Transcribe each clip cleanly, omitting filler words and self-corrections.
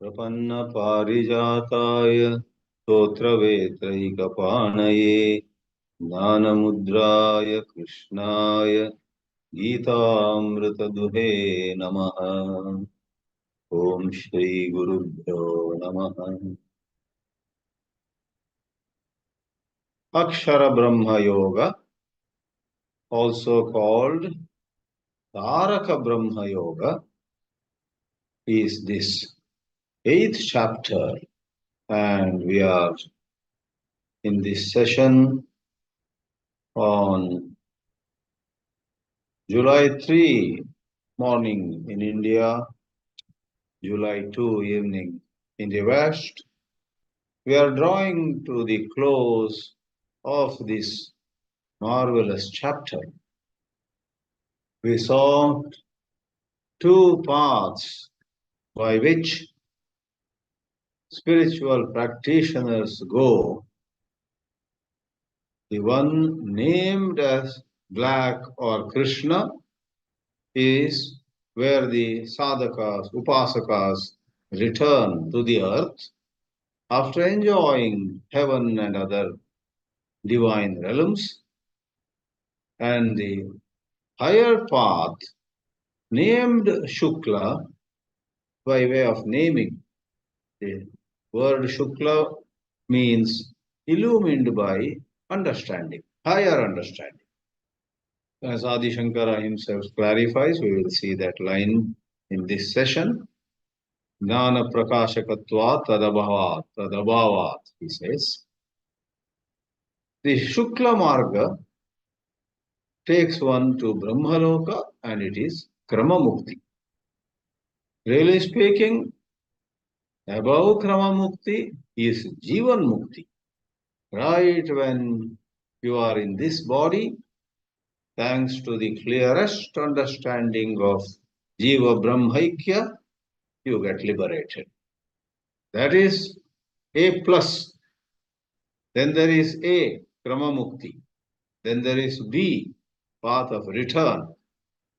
प्रपन्न पारिजाताय स्तोत्रवेत्रैकपाणये ज्ञानमुद्राय कृष्णाय गीतामृतदुहे नमः। ओम श्री गुरुभ्यो नमः। अक्षर ब्रह्म योग, also called Taraka Brahma Yoga, is this 8th chapter, and we are in this session on July 3 morning in India, July 2 evening in the West. We are drawing to the close of this marvelous chapter. We saw two paths by which spiritual practitioners go. The one named as Black or Krishna is where the sadhakas, upasakas return to the earth after enjoying heaven and other divine realms, and the higher path named Shukla by way of naming. The word Shukla means illumined by understanding, higher understanding. As Adi Shankara himself clarifies, we will see that line in this session. Jnana prakashakatvat tadabhavat, he says. The Shukla Marga takes one to Brahmaloka, and it is Krama Mukti. Really speaking, above Krama Mukti is Jivan Mukti. Right when you are in this body, thanks to the clearest understanding of Jiva Brahmaikya, you get liberated. That is A plus. Then there is A, Krama Mukti. Then there is B, path of return.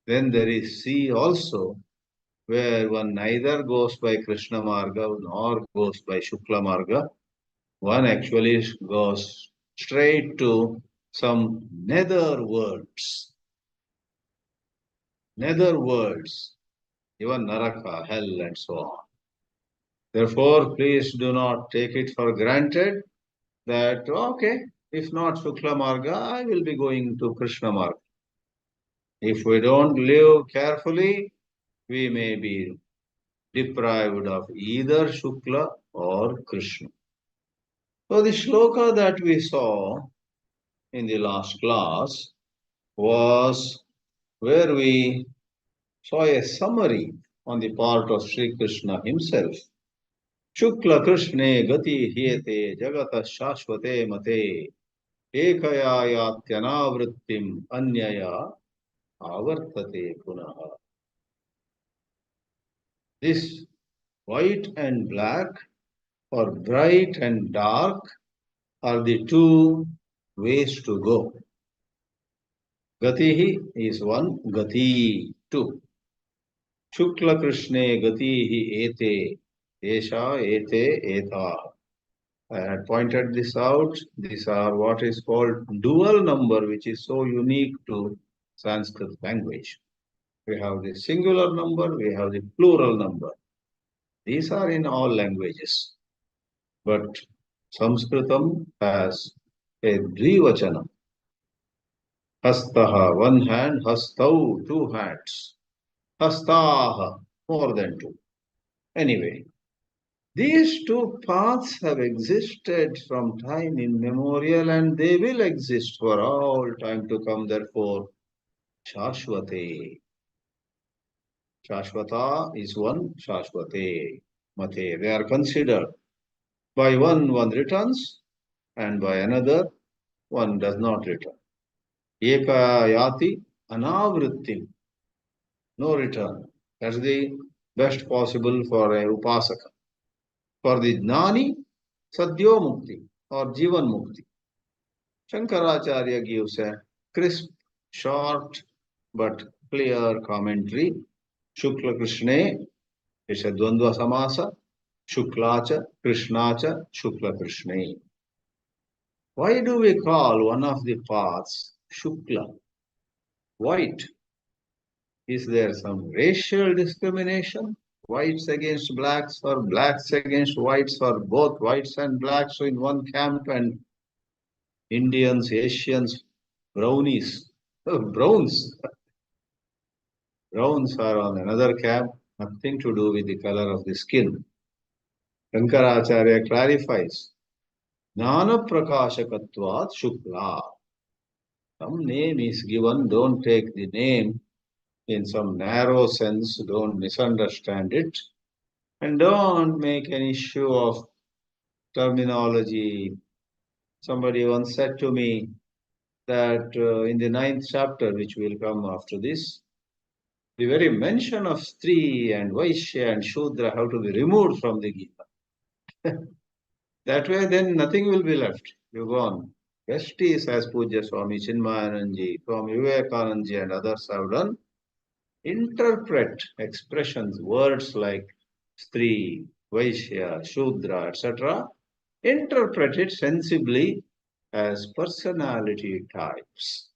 Then there is C also, where one neither goes by Krishna Marga nor goes by Shukla Marga. One actually goes straight to some nether worlds. Nether worlds, even Naraka, hell, and so on. Therefore, please do not take it for granted that, okay, if not Shukla Marga, I will be going to Krishna Marga. If we don't live carefully, we may be deprived of either Shukla or Krishna. So the shloka that we saw in the last class was where we saw a summary on the part of Sri Krishna himself. Shukla Krishne gati hyete jagata shashvate mate ekaya yatyanavrittim anyaya avartate punaha. This white and black or bright and dark are the two ways to go. Gatihi is one, gati two. Shukla Krishne gatihi ete, esha ete eta. I had pointed this out. These are what is called dual number, which is so unique to Sanskrit language. We have the singular number, we have the plural number. These are in all languages. But Sanskritam has a dvivachanam. Hastaha, one hand, hastau, two hands. Hastaha, more than two. Anyway, these two paths have existed from time immemorial, and they will exist for all time to come. Therefore, Shashvate. Shashvata is one, Shashvate, Mate. They are considered. By one returns, and by another, one does not return. Eka yati anavrittim. No return. That's the best possible for a upasaka. For the Jnani, Sadhyo Mukti or Jivan Mukti. Shankaracharya gives a crisp, short, but clear commentary. Shukla Krishne is a Dvandva Samasa. Shuklacha, Krishnacha, Shukla Krishne. Why do we call one of the paths Shukla, white? Is there some racial discrimination? Whites against blacks or blacks against whites or both whites and blacks in one camp and Indians, Asians, brownies, browns. Browns are on another camp, nothing to do with the color of the skin. Shankaracharya clarifies, Jnana Prakashakatvat Shukla. Some name is given, don't take the name in some narrow sense, don't misunderstand it, and don't make an issue of terminology. Somebody once said to me that in the 9th chapter, which will come after this, the very mention of Stri and Vaishya and Shudra have to be removed from the Gita. That way, then nothing will be left. You go on. Best is as Puja Swami Chinmayananji, Swami Vivekananji, and others have done. Interpret expressions, words like Stri, Vaishya, Shudra, etc. Interpret it sensibly as personality types,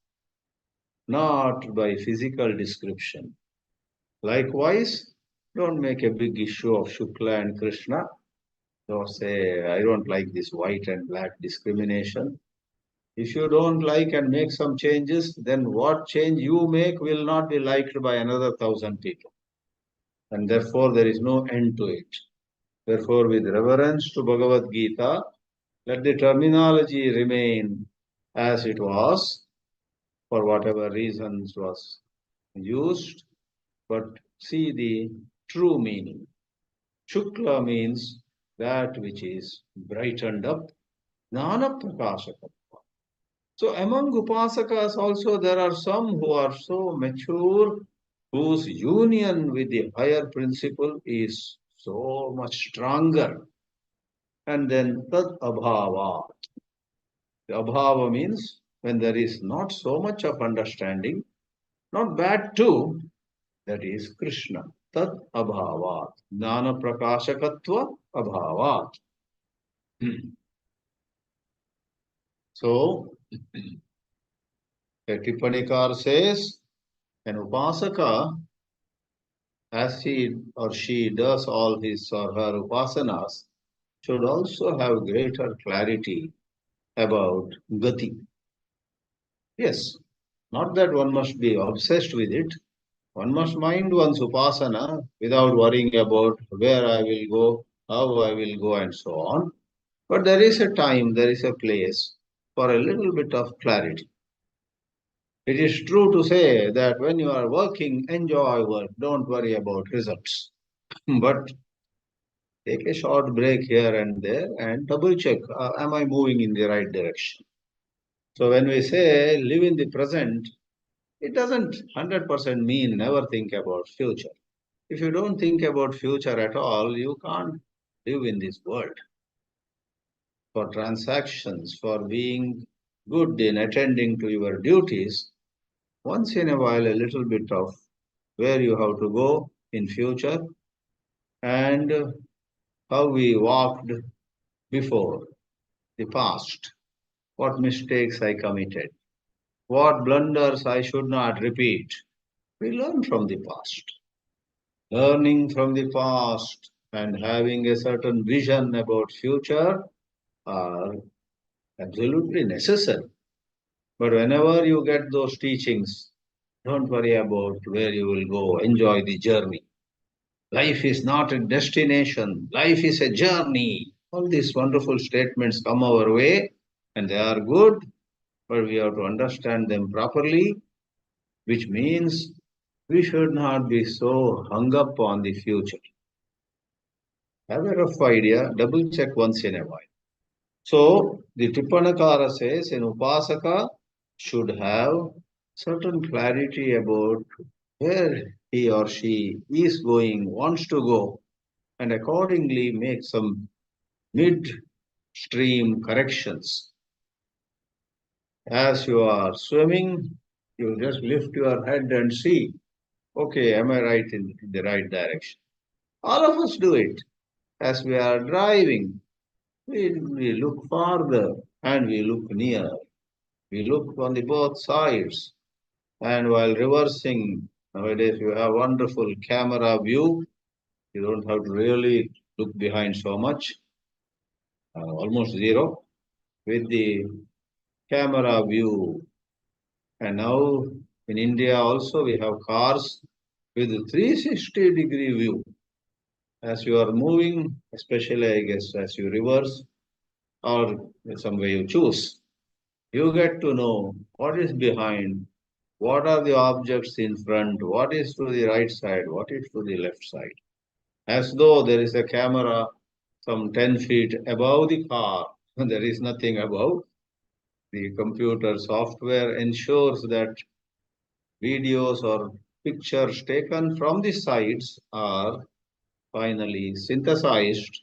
not by physical description. Likewise, don't make a big issue of Shukla and Krishna. Don't say, I don't like this white and black discrimination. If you don't like and make some changes, then what change you make will not be liked by another 1,000 people. And therefore, there is no end to it. Therefore, with reverence to Bhagavad Geeta, let the terminology remain as it was, for whatever reasons was used, but see the true meaning. Shukla means that which is brightened up, Jnana Prakashaka. So among Upasakas also there are some who are so mature, whose union with the higher principle is so much stronger. And then Tad Abhava. The Abhava means when there is not so much of understanding, not bad too, that is Krishna. Tad Abhavat. Jnana Prakashakatva Abhavat. So, a Tippanikar says, an Upasaka, as he or she does all his or her Upasanas, should also have greater clarity about Gati. Yes, not that one must be obsessed with it. One must mind one's Upasana without worrying about where I will go, how I will go, and so on. But there is a time, there is a place for a little bit of clarity. It is true to say that when you are working, enjoy work, don't worry about results. But take a short break here and there and double check, am I moving in the right direction? So when we say live in the present, it doesn't 100% mean never think about future. If you don't think about future at all, you can't live in this world. For transactions, for being good in attending to your duties, once in a while a little bit of where you have to go in future and how we walked before, the past, what mistakes I committed, what blunders I should not repeat. We learn from the past. Learning from the past and having a certain vision about future are absolutely necessary. But whenever you get those teachings, don't worry about where you will go. Enjoy the journey. Life is not a destination. Life is a journey. All these wonderful statements come our way and they are good, but we have to understand them properly, which means we should not be so hung up on the future. Have a rough idea, double check once in a while. So the Tippanakara says an Upasaka should have certain clarity about where he or she is going, wants to go, and accordingly make some mid-stream corrections. As you are swimming, you just lift your head and see, okay, am I right in the right direction? All of us do it. As we are driving, we look farther and we look near. We look on the both sides. And while reversing, nowadays you have wonderful camera view. You don't have to really look behind so much, almost zero, with the camera view. And now in India also we have cars with 360-degree view. As you are moving, especially I guess as you reverse or some way you choose, you get to know what is behind, what are the objects in front, what is to the right side, what is to the left side. As though there is a camera some 10 feet above the car, there is nothing above. The computer software ensures that videos or pictures taken from the sides are finally synthesized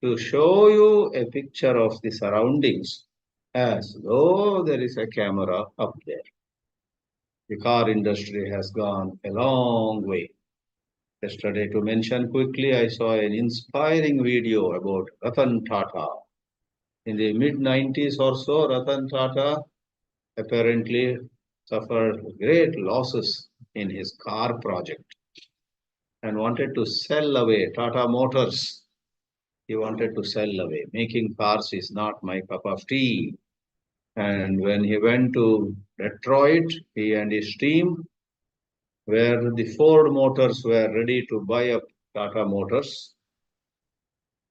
to show you a picture of the surroundings as though there is a camera up there. The car industry has gone a long way. Yesterday, to mention quickly, I saw an inspiring video about Ratan Tata. In the mid-90s or so, Ratan Tata apparently suffered great losses in his car project and wanted to sell away Tata Motors. He wanted to sell away. Making cars is not my cup of tea. And when he went to Detroit, he and his team, where the Ford Motors were ready to buy up Tata Motors,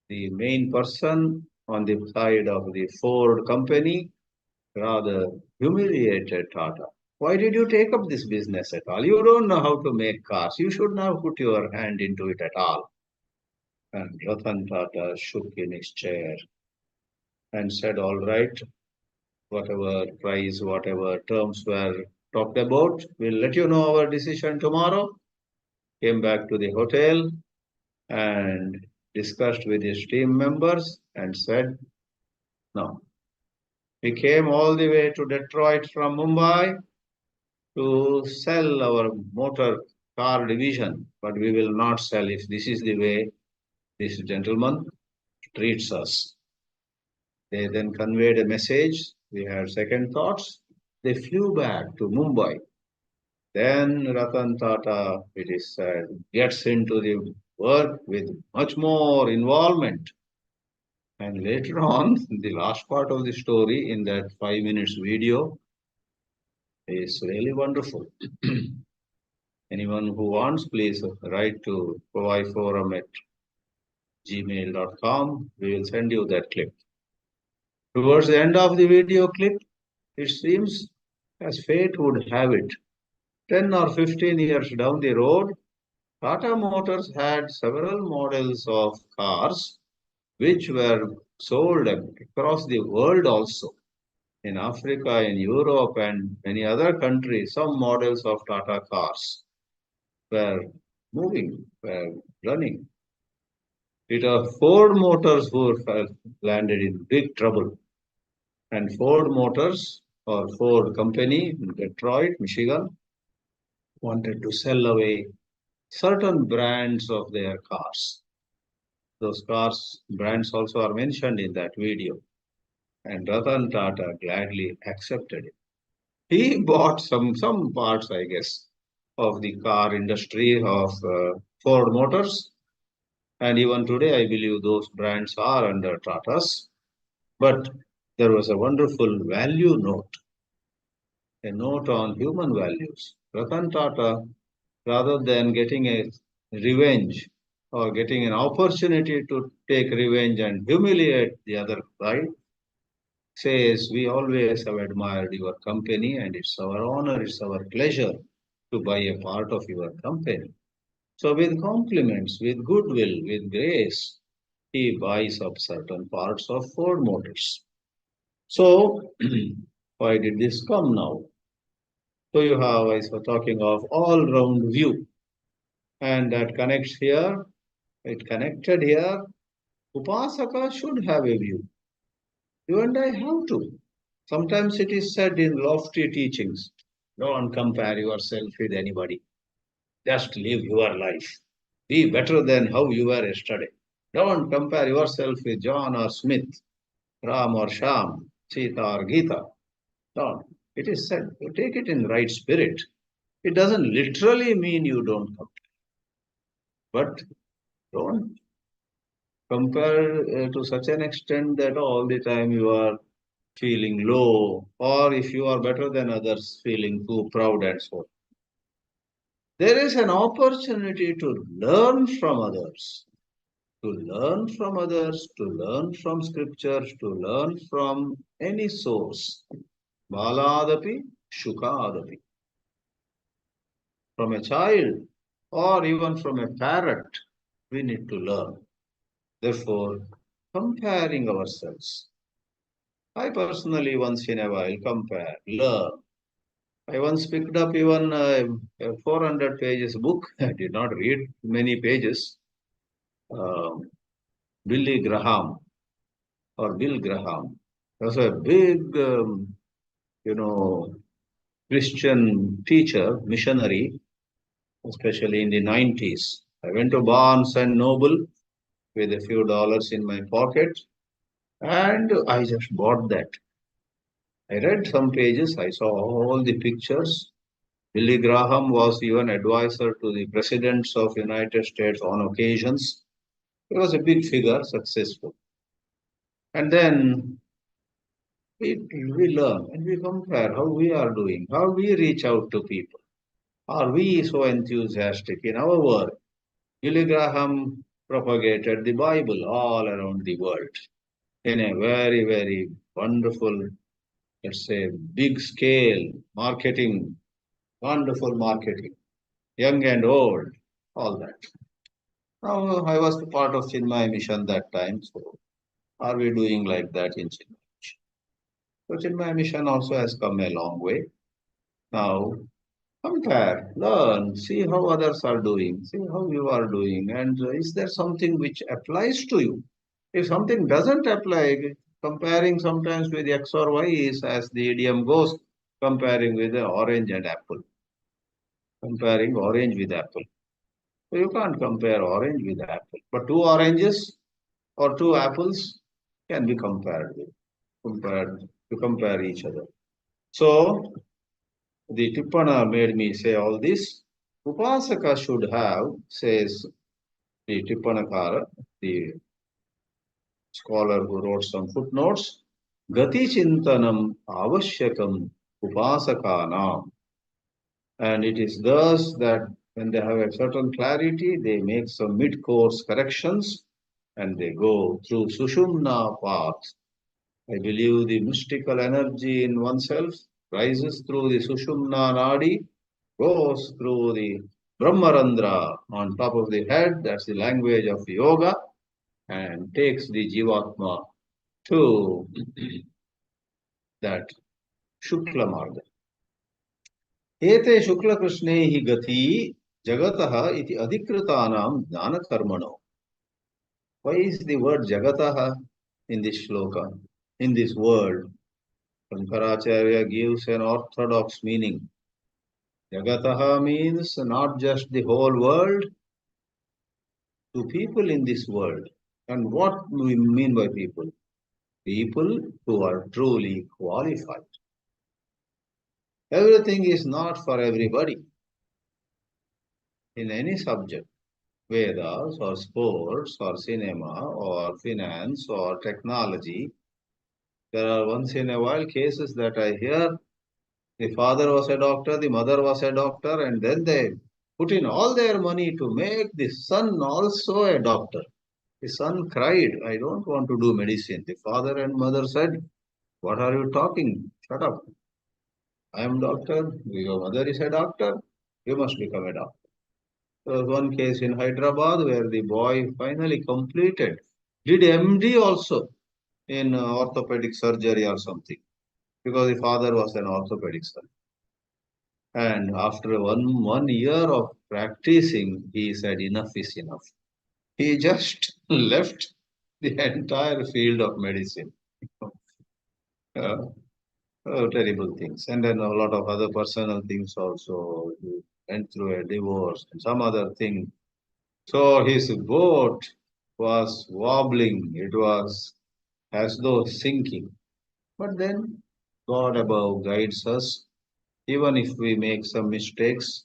the main person on the side of the Ford company rather humiliated Tata. Why did you take up this business at all? You don't know how to make cars. You should not put your hand into it at all. And Ratan Tata shook in his chair and said, all right, whatever price, whatever terms were talked about, we'll let you know our decision tomorrow. Came back to the hotel and discussed with his team members and said, no. We came all the way to Detroit from Mumbai to sell our motor car division, but we will not sell if this is the way this gentleman treats us. They then conveyed a message. We had second thoughts. They flew back to Mumbai. Then Ratan Tata, it is said, gets into the work with much more involvement. And later on, the last part of the story in that 5 minutes video is really wonderful. Anyone who wants, please write to proviforum@gmail.com. We will send you that clip. Towards the end of the video clip, it seems as fate would have it, 10 or 15 years down the road, Tata Motors had several models of cars which were sold across the world also. In Africa, in Europe, and many other countries, some models of Tata cars were moving, were running. It was Ford Motors who landed in big trouble. And Ford Motors, or Ford Company in Detroit, Michigan, wanted to sell away certain brands of their cars. Those cars brands also are mentioned in that video. And Ratan Tata gladly accepted it. He bought some parts, I guess, of the car industry of Ford Motors. And even today, I believe those brands are under Tata's. But there was a wonderful value note, a note on human values. Ratan Tata, rather than getting a revenge or getting an opportunity to take revenge and humiliate the other side, says, we always have admired your company and it's our honor, it's our pleasure to buy a part of your company. So with compliments, with goodwill, with grace, he buys up certain parts of Ford Motors. So why did this come now? So you have, I was talking of all-round view, and that connects here, it connected here. Upasaka should have a view. You and I have to. Sometimes it is said in lofty teachings, don't compare yourself with anybody. Just live your life. Be better than how you were yesterday. Don't compare yourself with John or Smith, Ram or Sham, Sita or Geeta. Don't. It is said, you take it in right spirit. It doesn't literally mean you don't compare, but don't compare to such an extent that all the time you are feeling low, or if you are better than others, feeling too proud and so on. There is an opportunity to learn from others, to learn from others, to learn from scriptures, to learn from any source. Baladapi, Shukadapi. From a child or even from a parent, we need to learn. Therefore, comparing ourselves. I personally once in a while compare, learn. I once picked up even a 400 pages book. I did not read many pages. Um, Billy Graham or Bill Graham was a big, you know, Christian teacher, missionary, especially in the 90s. I went to Barnes and Noble with a few dollars in my pocket and I just bought that. I read some pages, I saw all the pictures. Billy Graham was even advisor to the presidents of United States on occasions. He was a big figure, successful. And then we learn and we compare how we are doing, how we reach out to people. Are we so enthusiastic in our work? Billy Graham propagated the Bible all around the world in a very, very wonderful, let's say, big scale marketing, wonderful marketing, young and old, all that. Now, I was part of Chinmay mission that time, so are we doing like that in Chinmay mission? So Chinmay mission also has come a long way. Now, compare, learn, see how others are doing, see how you are doing, and is there something which applies to you? If something doesn't apply, comparing sometimes with X or Y is, as the idiom goes, comparing with an orange and apple. Comparing orange with apple. So you can't compare orange with apple. But two oranges or two apples can be compared to compare each other. So the Tippana made me say all this. Upasaka should have, says the Tippanakara, the scholar who wrote some footnotes, Gati Chintanam Avashyakam Upasakanam. And it is thus that when they have a certain clarity, they make some mid-course corrections and they go through Sushumna path. I believe the mystical energy in oneself rises through the Sushumna Nadi, goes through the Brahmarandra on top of the head, that's the language of yoga, and takes the Jivatma to that Shukla Marga. Ete Shukla Krishne hi gati jagataha iti adhikritanam jnana karmano. Why is the word jagataha in this shloka, in this word? Shankaracharya gives an orthodox meaning. Jagataha means not just the whole world, to people in this world. And what do we mean by people? People who are truly qualified. Everything is not for everybody in any subject. Vedas or sports or cinema or finance or technology. There are once in a while cases that I hear the father was a doctor, the mother was a doctor, and then they put in all their money to make the son also a doctor. The son cried, I don't want to do medicine. The father and mother said, what are you talking? Shut up. I am doctor. Your mother is a doctor. You must become a doctor. There was one case in Hyderabad where the boy finally completed, did MD also in orthopedic surgery or something, because the father was an orthopedic surgeon. And after one year of practicing, he said, enough is enough. He just left the entire field of medicine. Uh, Terrible things. And then a lot of other personal things also. He went through a divorce and some other thing. So his boat was wobbling. It was as though sinking. But then God above guides us, even if we make some mistakes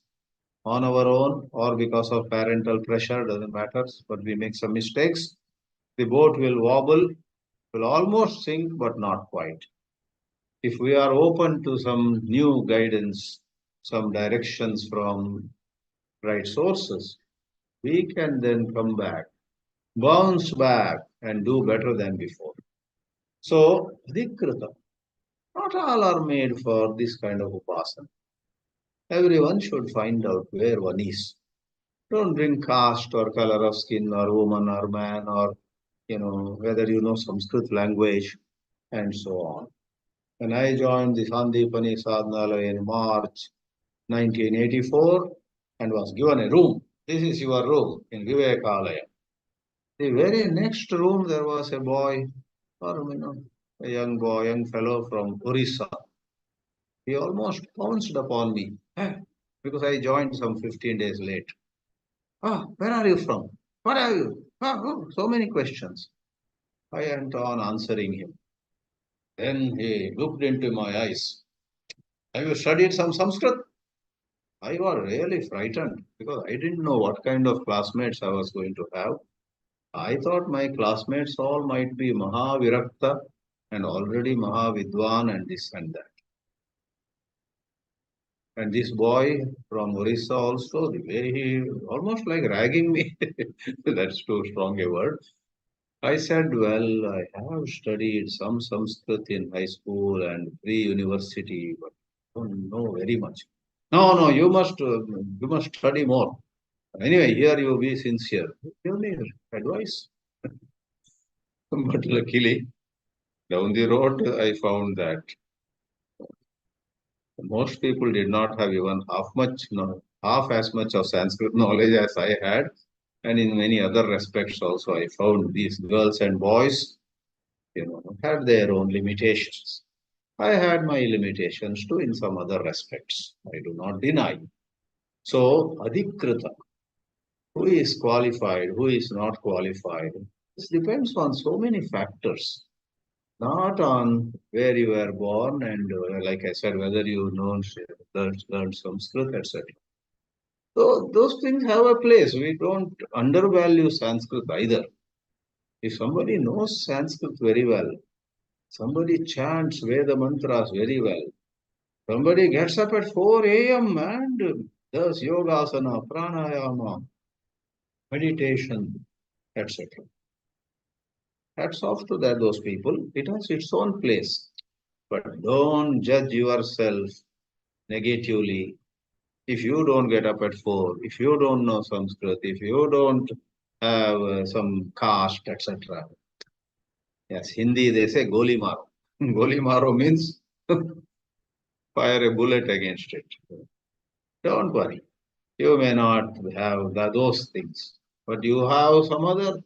on our own or because of parental pressure, doesn't matter, but we make some mistakes. The boat will wobble, will almost sink, but not quite. If we are open to some new guidance, some directions from right sources, we can then come back, bounce back, and do better than before. So, Adhikrita, not all are made for this kind of upasana. Everyone should find out where one is. Don't bring caste or color of skin or woman or man or whether you know Sanskrit language and so on. When I joined the Sandipani Sadhanalaya in March 1984 and was given a room, this is your room in Vivekalaya. The very next room there was a boy, or a young boy, young fellow from Orissa. He almost pounced upon me because I joined some 15 days late. Ah, where are you from? What are you? So many questions. I went on answering him. Then he looked into my eyes. Have you studied some Sanskrit? I was really frightened because I didn't know what kind of classmates I was going to have. I thought my classmates all might be Mahavirakta and already Mahavidwan and this and that. And this boy from Orissa also, the way he almost like ragging me, that's too strong a word. I said, well, I have studied some Sanskrit in high school and pre-university, but I don't know very much. No, no, you must study more. Anyway, here you be sincere. Give me advice. But luckily, down the road, I found that most people did not have even half as much of Sanskrit knowledge as I had. And in many other respects also, I found these girls and boys, had their own limitations. I had my limitations too in some other respects. I do not deny. So, Adhikrita, who is qualified, who is not qualified, this depends on so many factors, not on where you were born and, like I said, whether you know, learned Sanskrit, etc. So, those things have a place. We don't undervalue Sanskrit either. If somebody knows Sanskrit very well, somebody chants Veda mantras very well, somebody gets up at 4 a.m. and does yogasana, pranayama, meditation, etc. Hats off to those people. It has its own place. But don't judge yourself negatively if you don't get up at 4, if you don't know Sanskrit, if you don't have some caste, etc. Yes, Hindi they say goli maro. Goli maro means fire a bullet against it. Don't worry. You may not have those things, but you have some other,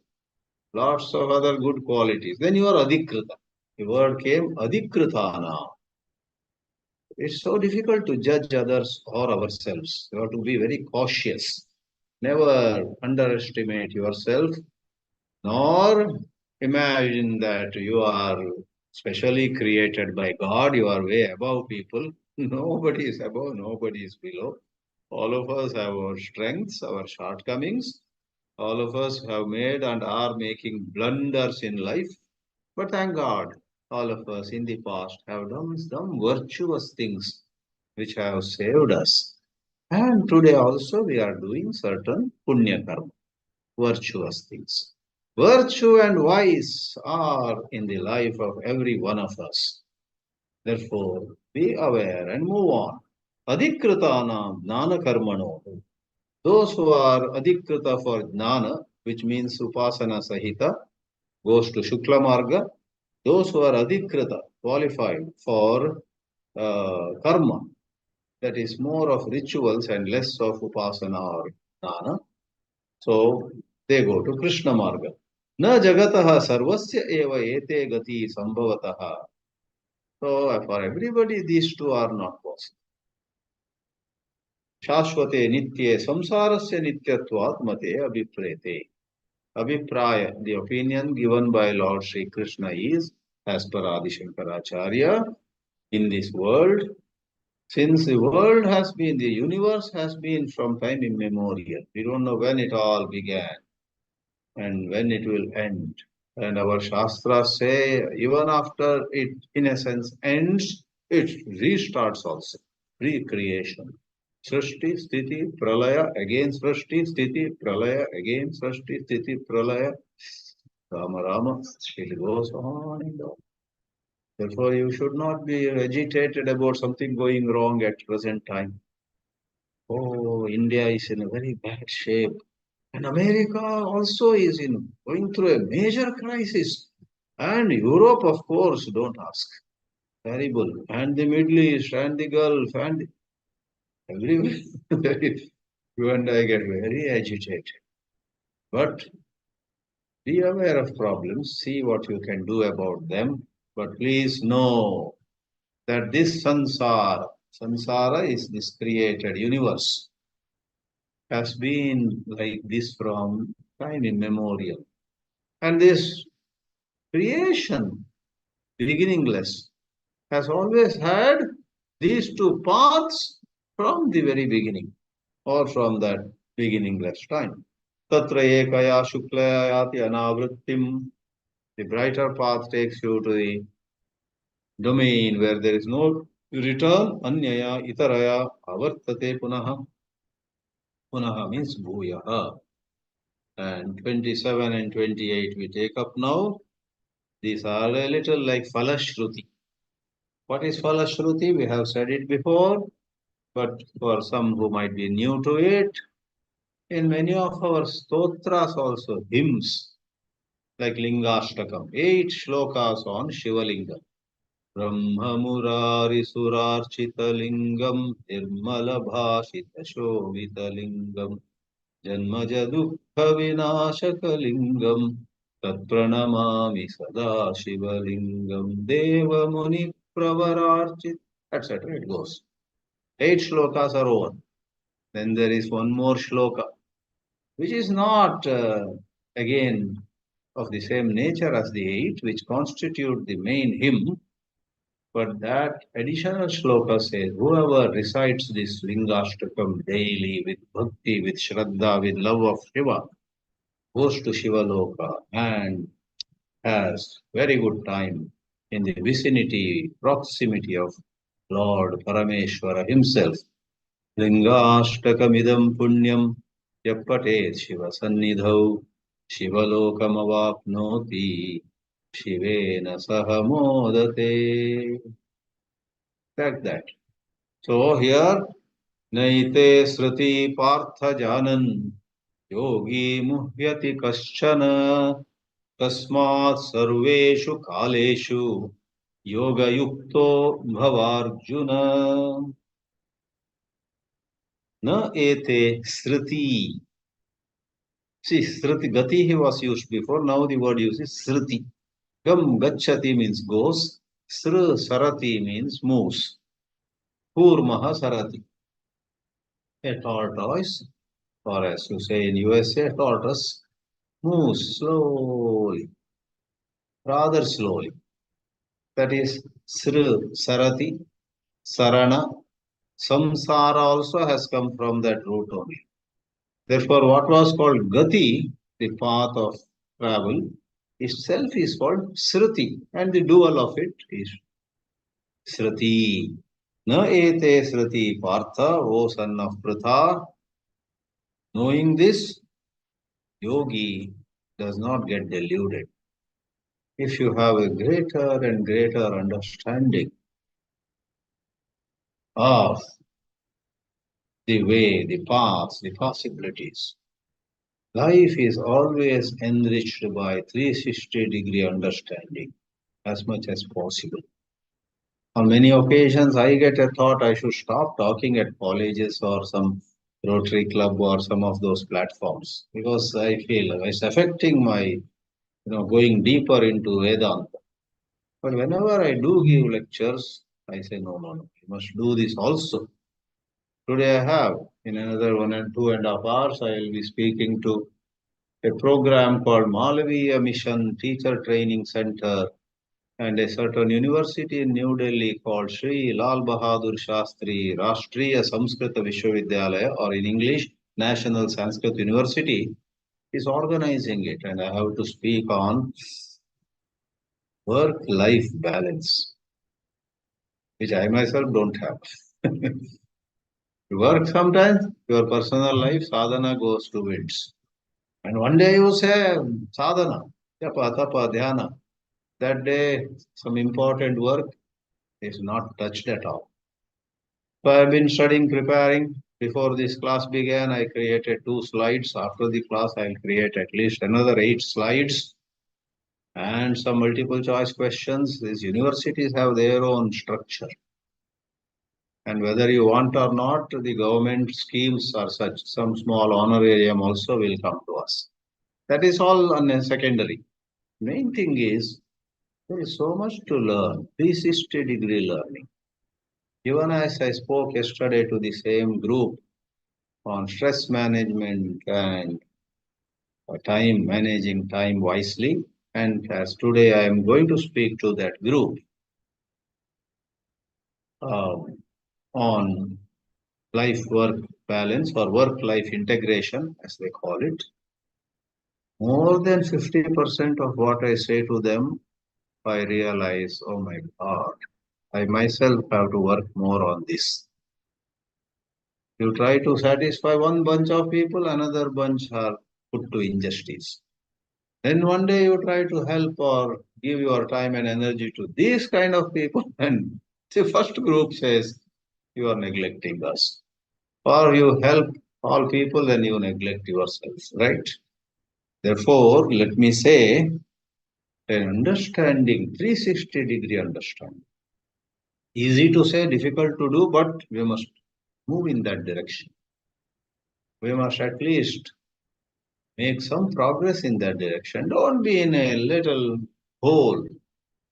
lots of other good qualities. Then you are adhikrita. The word came adhikritana. It's so difficult to judge others or ourselves. You have to be very cautious. Never underestimate yourself, nor imagine that you are specially created by God. You are way above people. Nobody is above, nobody is below. All of us have our strengths, our shortcomings. All of us have made and are making blunders in life. But thank God, all of us in the past have done some virtuous things which have saved us. And today also we are doing certain punya karma, virtuous things. Virtue and vice are in the life of every one of us. Therefore, be aware and move on. Adhikritana jnana karmano. Those who are adhikrita for jnana, which means upasana sahita, goes to Shukla Marga. Those who are adhikrita, qualified for karma, that is more of rituals and less of upasana or jnana. So they go to Krishna Marga. Na jagataha sarvasya eva ete gati sambhavataha. So for everybody, these two are not possible. Shashvate nitye samsarasya nityatvat mate abhiprete. Abhipraya, the opinion given by Lord Sri Krishna is, as per Adi Shankaracharya, in this world, since the world has been, the universe has been from time immemorial. We don't know when it all began and when it will end. And our Shastras say, even after it, in a sense, ends, it restarts also. Recreation. Srishti, Sthiti, Pralaya, again Srishti, Sthiti, Pralaya, again Srishti, Sthiti, Pralaya. Rama Rama, it goes on and on. Therefore, you should not be agitated about something going wrong at present time. Oh, India is in a very bad shape. And America also is going through a major crisis. And Europe, of course, don't ask. Terrible. And the Middle East and the Gulf and everywhere. You and I get very agitated. But be aware of problems, see what you can do about them. But please know that this samsara is this created universe, has been like this from time immemorial. And this creation, beginningless, has always had these two paths from the very beginning or from that beginningless time. Tatra ekaya shuklaya yati anavrittim. The brighter path takes you to the domain where there is no return. Anyaya itaraya avartate punaha. Punaha means bhuyaha. And 27 and 28 we take up now. These are a little like Falashruti. What is Falashruti? We have said it before, but for some who might be new to it, in many of our stotras also, hymns, like Lingashtakam, 8 shlokas on Shivalinga. Brahma Murari Surarchita Lingam, Nirmala Bhashita Shobhita Lingam, Janmaja Dukkha Vinashaka Lingam, Tat Pranamami Sada Shivalingam, Deva Muni Pravararchit, etc. It goes. 8 shlokas are over. Then there is one more shloka, which is not again of the same nature as the 8, which constitute the main hymn. But that additional shloka says, whoever recites this Lingashtakam daily with bhakti, with shraddha, with love of Shiva, goes to Shiva Loka and has very good time in the vicinity, proximity of Lord Parameshwara himself. Lingashtakam punyam yapate Shiva sannidhau Shivalokam Shivena sahamodate. Like that. So here, naite sriti partha janan yogi muhyati kaschana tasmat sarveshu kaleshu yoga yukto bhavarjuna. Na ete sriti. See, sriti, gati was used before, now the word used is sriti. Gam gachati means goes, sr sarati means moves. Kurmaha sarati. A tortoise, or as you say in USA, tortoise moves slowly, rather slowly. That is sr sarati, sarana. Samsara also has come from that root only. Therefore, what was called gati, the path of travel, itself is called sriti, and the dual of it is sriti. Na ete sriti partha, O son of Pritha. Knowing this, yogi does not get deluded. If you have a greater and greater understanding of the way, the paths, the possibilities, life is always enriched by 360-degree understanding as much as possible. On many occasions, I get a thought I should stop talking at colleges or some Rotary Club or some of those platforms because I feel it's affecting my, going deeper into Vedanta. But whenever I do give lectures, I say, no, you must do this also. Today I have, in another 2.5 hours, I will be speaking to a program called Malaviya Mission Teacher Training Center, and a certain university in New Delhi called Sri Lal Bahadur Shastri Rashtriya Samskrita Vishwavidyalaya, or in English, National Sanskrit University, is organizing it. And I have to speak on work-life balance, which I myself don't have. You work sometimes, your personal life, sadhana goes to winds. And one day you say, sadhana, japa, tapa, dhyana. That day, some important work is not touched at all. So I've been studying, preparing. Before this class began, I created 2 slides. After the class, I'll create at least another 8 slides and some multiple choice questions. These universities have their own structure. And whether you want or not, the government schemes are such. Some small honorarium also will come to us. That is all on a secondary. Main thing is there is so much to learn. 360-degree learning. Even as I spoke yesterday to the same group on stress management and time, managing time wisely, and as today I am going to speak to that group on life-work balance or work-life integration, as they call it. More than 50% of what I say to them, I realize, oh my God, I myself have to work more on this. You try to satisfy one bunch of people, another bunch are put to injustice. Then one day you try to help or give your time and energy to these kind of people, and the first group says, you are neglecting us. Or you help all people, then you neglect yourself, right? Therefore, let me say, an understanding, 360-degree understanding. Easy to say, difficult to do, but we must move in that direction. We must at least make some progress in that direction. Don't be in a little hole.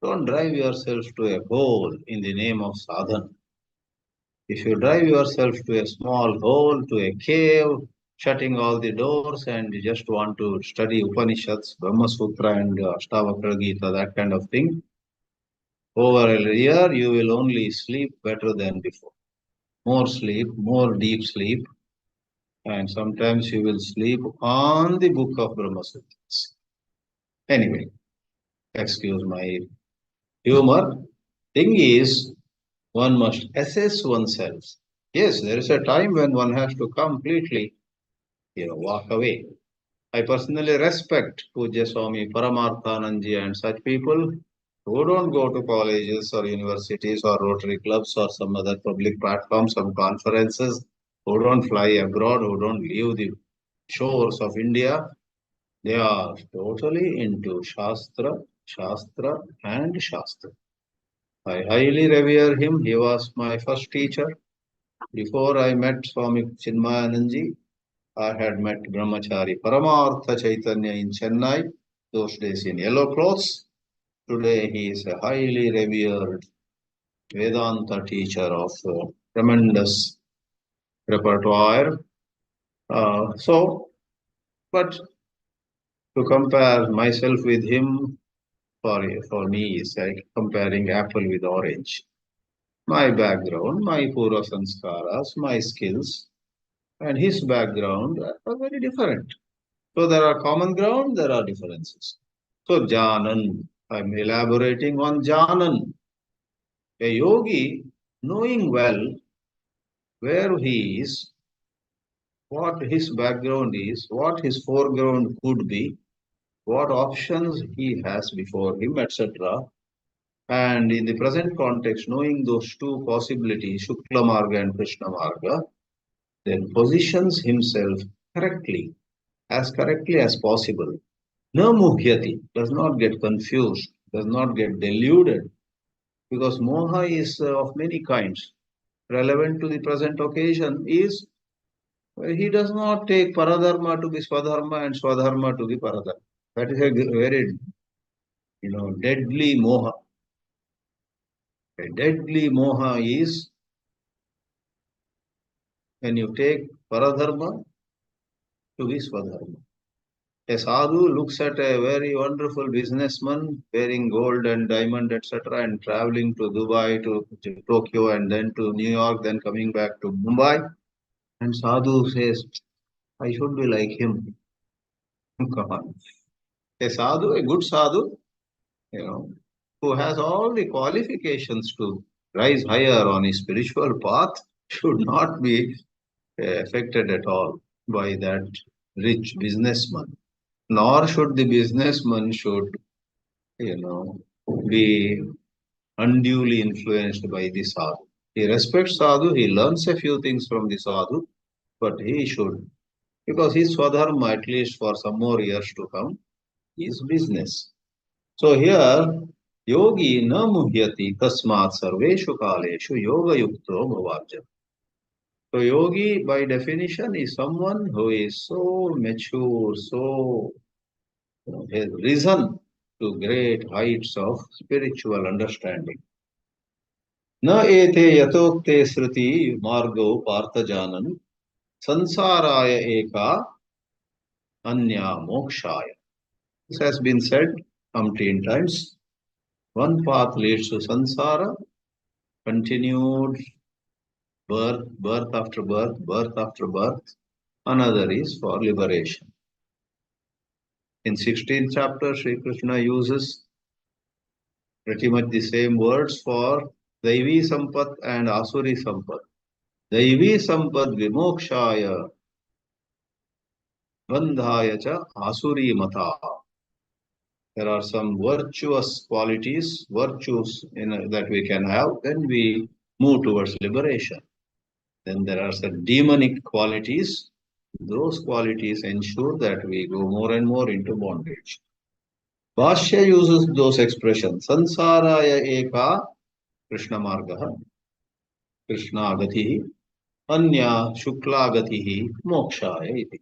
Don't drive yourself to a hole in the name of sadhana. If you drive yourself to a small hole, to a cave, shutting all the doors, and you just want to study Upanishads, Brahma Sutra, and Bhagavad Geetā, that kind of thing, over a year you will only sleep better than before. More sleep, more deep sleep, and sometimes you will sleep on the book of Brahma Sutras. Anyway, excuse my humor. Thing is, one must assess oneself. Yes, there is a time when one has to completely, walk away. I personally respect Pujya Swami Paramarthanandji and such people who don't go to colleges or universities or Rotary clubs or some other public platforms, some conferences, who don't fly abroad, who don't leave the shores of India. They are totally into Shastra, Shastra, and Shastra. I highly revere him. He was my first teacher. Before I met Swami Chinmayananji, I had met Brahmachari Paramartha Chaitanya in Chennai, those days in yellow clothes. Today he is a highly revered Vedanta teacher of tremendous repertoire. But to compare myself with him, for me, is like comparing apple with orange. My background, my pura sanskaras, my skills, and his background are very different. So there are common ground, there are differences. So Janan, I'm elaborating on Janan. A yogi knowing well where he is, what his background is, what his foreground could be, what options he has before him, etc. And in the present context, knowing those two possibilities, Shukla Marga and Krishna Marga, then positions himself correctly as possible. No muhyati, does not get confused, does not get deluded, because moha is of many kinds. Relevant to the present occasion is he does not take paradharma to be swadharma and swadharma to be paradharma. That is a very, deadly moha. A deadly moha is when you take paradharma to be swadharma. A sadhu looks at a very wonderful businessman wearing gold and diamond, etc., and traveling to Dubai, to Tokyo, and then to New York, then coming back to Mumbai. And sadhu says, I should be like him. Come on. A sadhu, a good sadhu, who has all the qualifications to rise higher on his spiritual path, should not be affected at all by that rich businessman. Nor should the businessman should, you know, be unduly influenced by the sadhu. He respects sadhu, he learns a few things from the sadhu, but he should, because his swadharma, at least for some more years to come, is business. So here, yogi na muhyati tasmat sarveshu kaleshu yoga yukto bhavarjana. So yogi by definition is someone who is so mature, so has risen to great heights of spiritual understanding. Na ete yatokte sruti margo parthajanan sansaraya eka anya mokshaya. This has been said umpteen times. One path leads to sansara, continued birth after birth, birth after birth. Another is for liberation. In 16th chapter, Sri Krishna uses pretty much the same words for Daivi Sampat and Asuri Sampat. Daivi Sampat Vimokshaya Bandhaya cha Asuri Mata. There are some virtuous qualities, virtues that we can have, then we move towards liberation. Then there are some demonic qualities. Those qualities ensure that we go more and more into bondage. Bhashya uses those expressions. Sansaraya eka Krishna margaha, Krishna agatihi, anya shukla agatihi, mokshaya iti.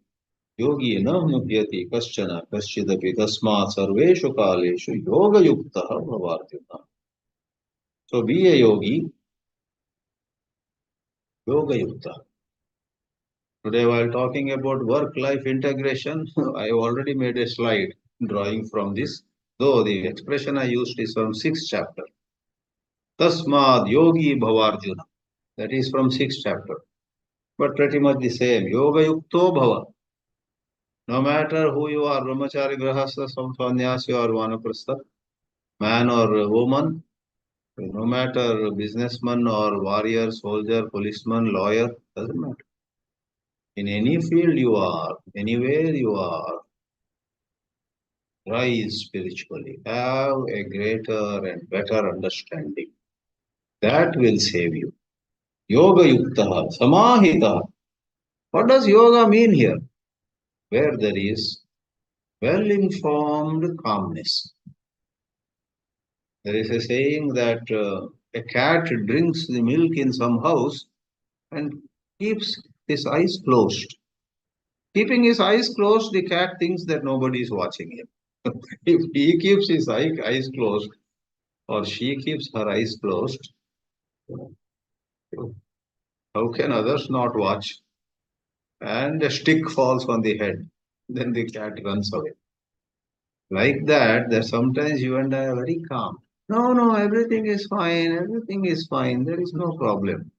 Yogi na muhyati kaschana kaschidapi tasmat sarveshu kaleshu yoga yuktaha bhavarjuna. So be a yogi, yoga yukta. Today while talking about work-life integration, I already made a slide drawing from this, though the expression I used is from 6th chapter. Tasmad yogi bhavarjuna. That is from 6th chapter. But pretty much the same. Yoga yukto bhava. No matter who you are, brahmachari, grahastha, sannyasi or vanaprastha, man or woman, no matter businessman or warrior, soldier, policeman, lawyer, doesn't matter. In any field you are, anywhere you are, rise spiritually. Have a greater and better understanding. That will save you. Yoga yuktaha, samahitaha. What does yoga mean here? Where there is well-informed calmness. There is a saying that a cat drinks the milk in some house and keeps his eyes closed. Keeping his eyes closed, the cat thinks that nobody is watching him. If he keeps his eyes closed or she keeps her eyes closed, how can others not watch? And a stick falls on the head, then the cat runs away. Like that sometimes you and I are very calm. No, everything is fine, there is no problem.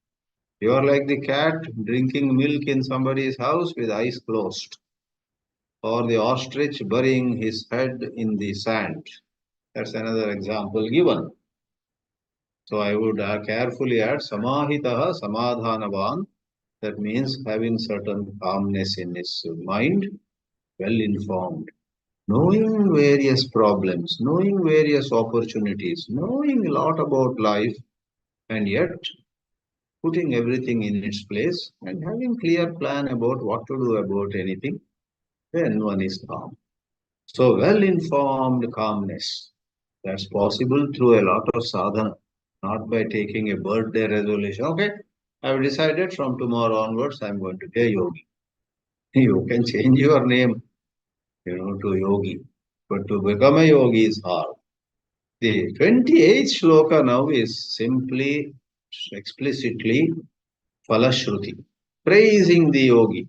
You are like the cat drinking milk in somebody's house with eyes closed, or the ostrich burying his head in the sand. That's another example given. So I would carefully add samahitaha samadhanavan. That means having certain calmness in his mind, well informed, knowing various problems, knowing various opportunities, knowing a lot about life, and yet putting everything in its place and having clear plan about what to do about anything, then one is calm. So well-informed calmness, that's possible through a lot of sadhana, not by taking a birthday resolution. Okay, I've decided from tomorrow onwards I'm going to be a yogi. You can change your name, to yogi, but to become a yogi is hard. The 28th shloka now is simply, explicitly Falashruti, praising the yogi.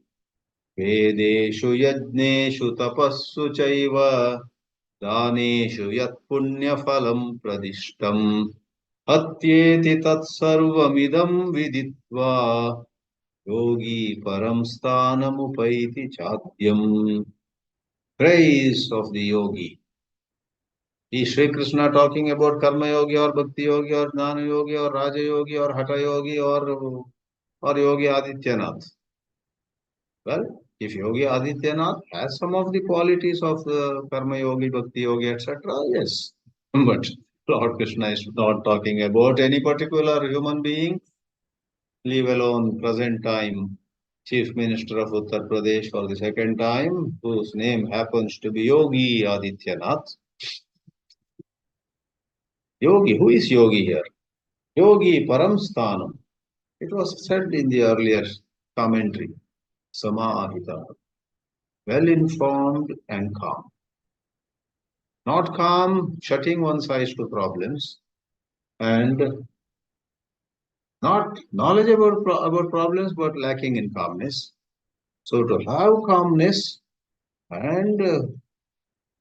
Vedeshu yajneshu tapassu chaiva daneshu yat punya phalam pradishtam atyeti tat sarvamidam viditva yogi param sthanam upaiti chatyam. Praise of the yogi. Is Sri Krishna talking about karma yogi or bhakti yogi or jnana yogi or raja yogi or hatha yogi or yogi Adityanath? Well, if Yogi Adityanath has some of the qualities of the Karma Yogi, Bhakti Yogi, etc., yes. But Lord Krishna is not talking about any particular human being, leave alone present time Chief Minister of Uttar Pradesh for the second time, whose name happens to be Yogi Adityanath. Yogi, who is Yogi here? Yogi Paramsthanam. It was said in the earlier commentary, Samahita, well informed and calm. Not calm, shutting one's eyes to problems, and not knowledgeable about problems, but lacking in calmness. So to have calmness and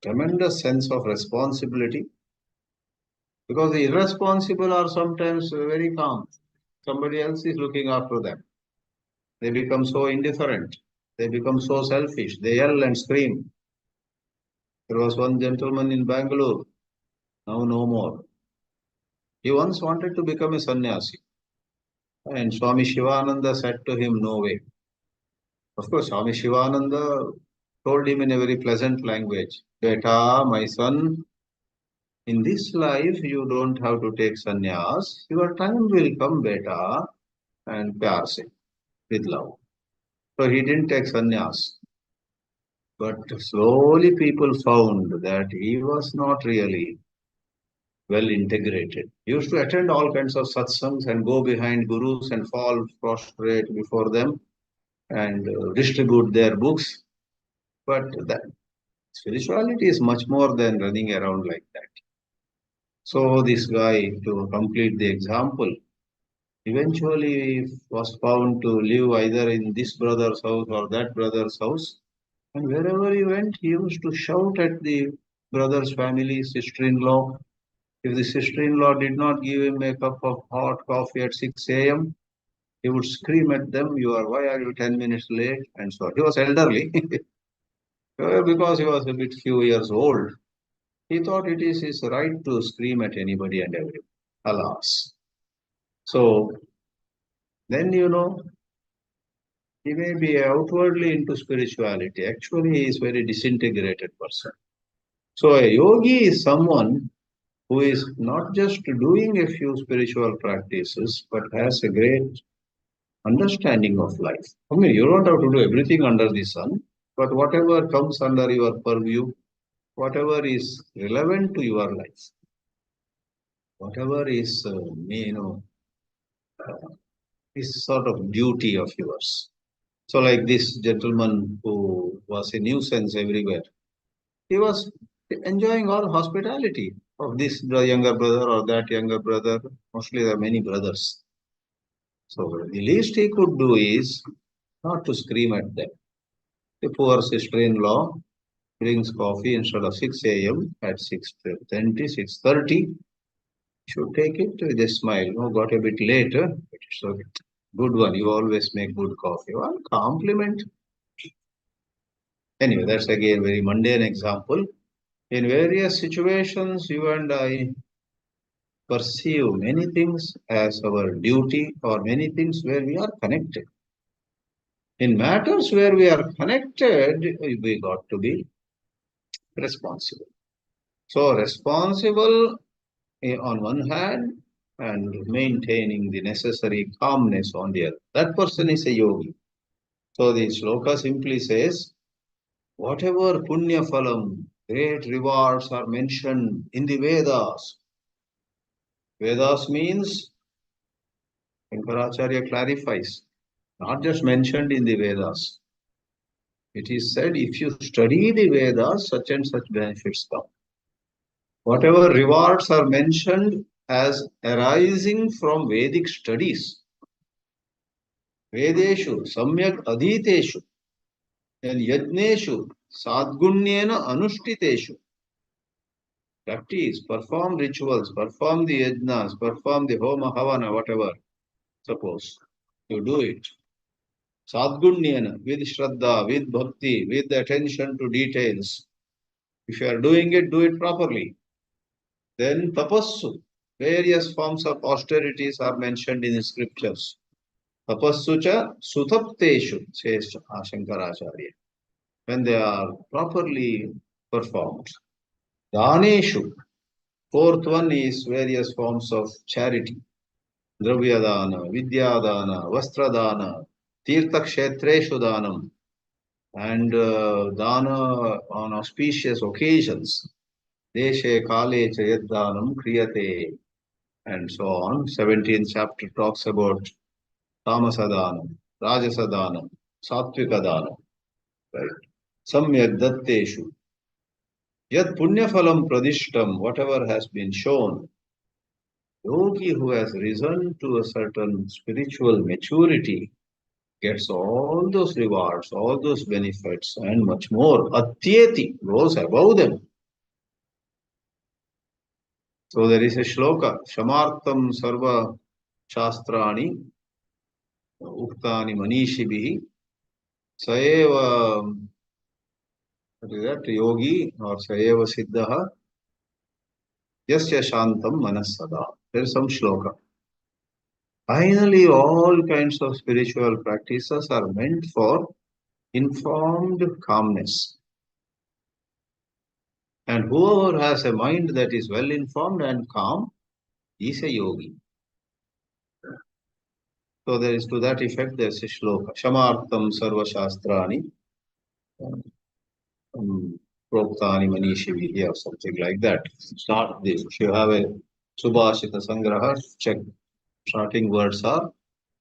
tremendous sense of responsibility, because the irresponsible are sometimes very calm. Somebody else is looking after them. They become so indifferent. They become so selfish. They yell and scream. There was one gentleman in Bangalore, now no more. He once wanted to become a sannyasi. And Swami Shivananda said to him, no way. Of course, Swami Shivananda told him in a very pleasant language, Beta, my son, in this life you don't have to take sannyas. Your time will come, beta, and pyar se, with love. So he didn't take sannyas. But slowly people found that he was not really well integrated. He used to attend all kinds of satsangs and go behind gurus and fall prostrate before them and distribute their books. But that spirituality is much more than running around like that. So this guy, to complete the example, eventually was found to live either in this brother's house or that brother's house. And wherever he went, he used to shout at the brother's family, sister-in-law. If the sister-in-law did not give him a cup of hot coffee at 6 a.m., he would scream at them, why are you 10 minutes late? And so on. He was elderly. Because he was a bit few years old. He thought it is his right to scream at anybody and everyone. Alas. So then, he may be outwardly into spirituality. Actually, he is very disintegrated person. So a yogi is someone who is not just doing a few spiritual practices, but has a great understanding of life. I mean, you don't have to do everything under the sun, but whatever comes under your purview, whatever is relevant to your life, whatever is, is sort of duty of yours. So like this gentleman who was a nuisance everywhere, he was enjoying all hospitality of this the younger brother or that younger brother. Mostly there are many brothers. So the least he could do is not to scream at them. The poor sister-in-law brings coffee instead of 6 a.m. at 6:20, 6:30. Should take it with a smile. No, got a bit later, but it's okay. Good one. You always make good coffee. Well, compliment. Anyway, that's again very mundane example. In various situations, you and I perceive many things as our duty or many things where we are connected. In matters where we are connected, we got to be responsible. So responsible on one hand and maintaining the necessary calmness on the other. That person is a yogi. So the shloka simply says, whatever punya phalam, great rewards are mentioned in the Vedas. Vedas means, Shankaracharya clarifies, not just mentioned in the Vedas. It is said if you study the Vedas, such and such benefits come. Whatever rewards are mentioned as arising from Vedic studies, Vedeshu, Samyak Adhiteshu, And yajneshu sadgunyena anuštiteshu. Practice, perform rituals, perform the yajnas, perform the homa havana, whatever. Suppose you do it. Sadgunyena, with shraddha, with bhakti, with attention to details. If you are doing it, do it properly. Then tapassu, various forms of austerities are mentioned in the scriptures. Tapassu cha sutapteshu, says Shankaracharya, when they are properly performed. Daneshu, fourth one is various forms of charity. Dravyadana, Vidyadana, Vastradana, Tirthakshetreshu Danam, and Dana on auspicious occasions. Deshe Kale Chayaddanam Kriyate, and so on. 17th chapter talks about Tamasadana, Rajasadana, Satvikadana, right? Samyak Datteshu. Yad Punyaphalam Pradishtam, whatever has been shown. Yogi who has risen to a certain spiritual maturity gets all those rewards, all those benefits, and much more. Atyeti goes above them. So there is a shloka, Shamartam Sarva Shastrani Uktani Manishibhi Saeva, what is that, Yogi or Saeva Siddhaha Yasya Shantam Manasada. There is some shloka. Finally, all kinds of spiritual practices are meant for informed calmness. And whoever has a mind that is well informed and calm is a yogi. So there is, to that effect, there is a shloka. Shamartam sarva shastrani proktani manishivihi, or something like that. Start this. If you have a Subhashita Sangraha, check. Starting words are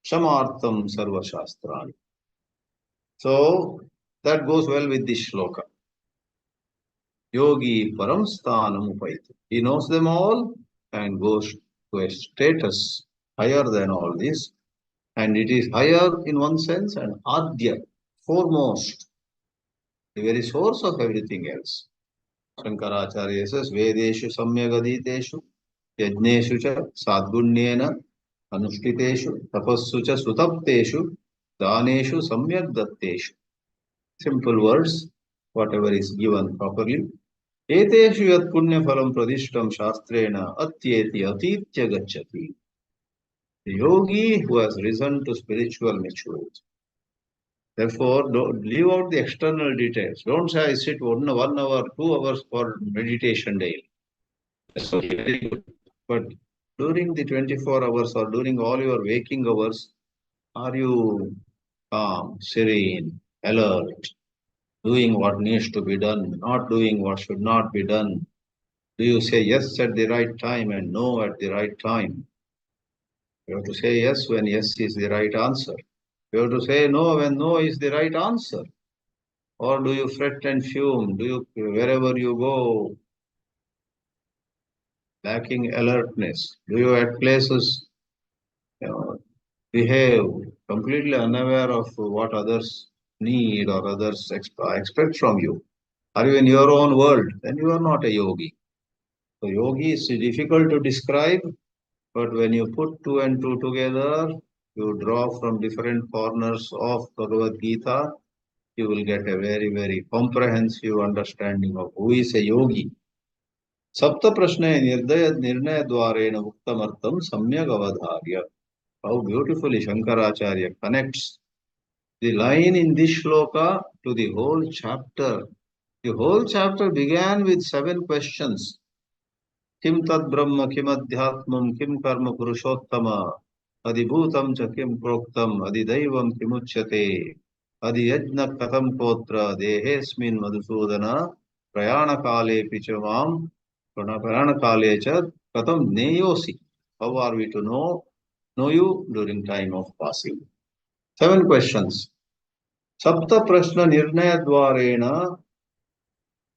Shamartam sarva shastrani. So that goes well with this shloka. Yogi param sthanam upaiti. He knows them all and goes to a status higher than all this. And it is higher in one sense and adya, foremost, the very source of everything else. Shankaracharya says, Vedeshu samyagaditeshu, yajneshu cha sadgunyena anuštiteshu, tapassu cha sutapteshu, daneshu samyagdatteshu. Simple words, whatever is given properly. Eteshu yat punya phalam pradishtam shastrena atyeti atitya gacchati. The yogi who has risen to spiritual maturity. Therefore, don't leave out the external details. Don't say I sit 1 hour, 2 hours for meditation daily. That's okay, very good. But during the 24 hours or during all your waking hours, are you calm, serene, alert, doing what needs to be done, not doing what should not be done? Do you say yes at the right time and no at the right time? You have to say yes when yes is the right answer. You have to say no when no is the right answer. Or do you fret and fume? Do you, wherever you go, lacking alertness? Do you at places behave completely unaware of what others need or others expect from you? Are you in your own world? Then you are not a yogi. So yogi is difficult to describe, but when you put two and two together, you draw from different corners of Bhagavad Gita, you will get a very, very comprehensive understanding of who is a yogi. Sapta prashne nirnaya dwarena uktamartam samyak avadharya. How beautifully Shankaracharya connects the line in this shloka to the whole chapter. The whole chapter began with 7 questions. Kim tad brahma, kim adhyatmam, kim karma purushottama, adibhutam cha kim proktam, adidaivam kimuchyate, adiyajna katam kotra, dehesmin madhusudana, prayana kale pichavam, prayana kale cha katam neyosi. How are we to know you during time of passing? 7 questions. Sapta prashna nirnaya dwarena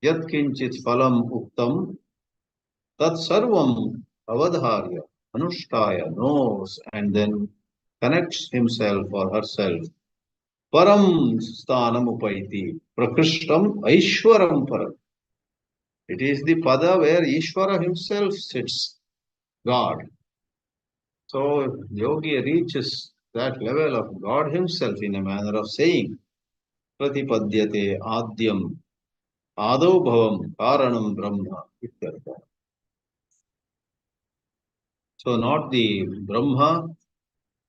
yat kinchit phalam uktam tat sarvam avadharya anushtaya knows and then connects himself or herself param sthanam upaiti, prakrishtam aishwaram param. It is the pada where Ishvara himself sits, God. So yogi reaches that level of God himself in a manner of saying, Pratipadyate adyam adau bhavam karanam brahma ityartha. So not the Brahma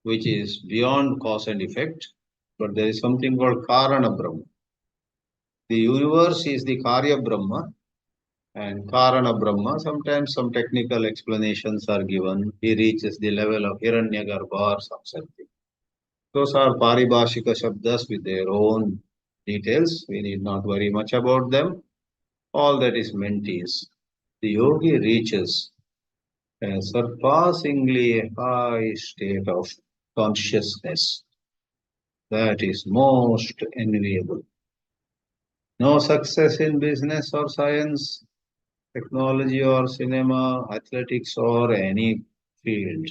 which is beyond cause and effect, but there is something called Karana Brahma. The universe is the Karya Brahma and Karana Brahma. Sometimes some technical explanations are given. He reaches the level of Hiranyagarbha or something. Those are Paribhashika Shabdas with their own details. We need not worry much about them. All that is meant is the yogi reaches a surpassingly high state of consciousness that is most enviable. No success in business or science, technology or cinema, athletics or any field.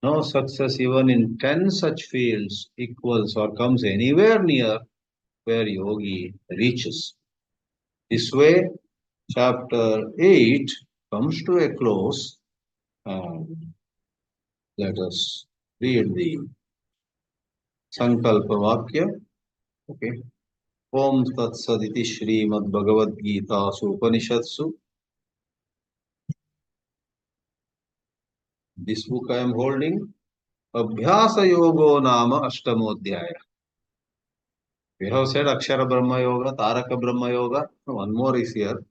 No success even in 10 such fields equals or comes anywhere near where yogi reaches. This way, chapter 8 comes to a close, and let us read the Sankalpa Vakya. Okay. Om Tat Saditi Shrimad Bhagavad Geetā Upanishatsu. This book I am holding. Abhyasa Yogo Nama Ashtamodhyaya. We have said Akshara Brahma Yoga, Taraka Brahma Yoga. One more is here.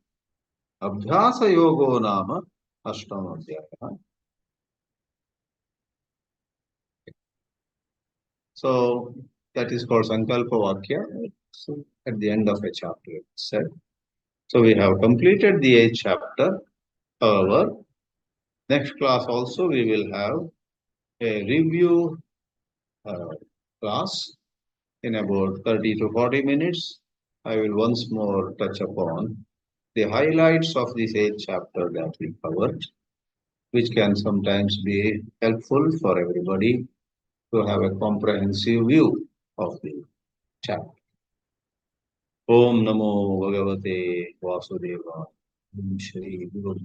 Abhyasa Yogo Nama Ashtamodhyaya. So that is called Sankalpa Vakya. So at the end of a chapter, it's said. So we have completed the 8th chapter. However, next class also we will have a review class in about 30 to 40 minutes. I will once more touch upon the highlights of this 8th chapter that we covered, which can sometimes be helpful for everybody to have a comprehensive view of the chapter. Om Namo Bhagavate Vasudevaya. Shri Guru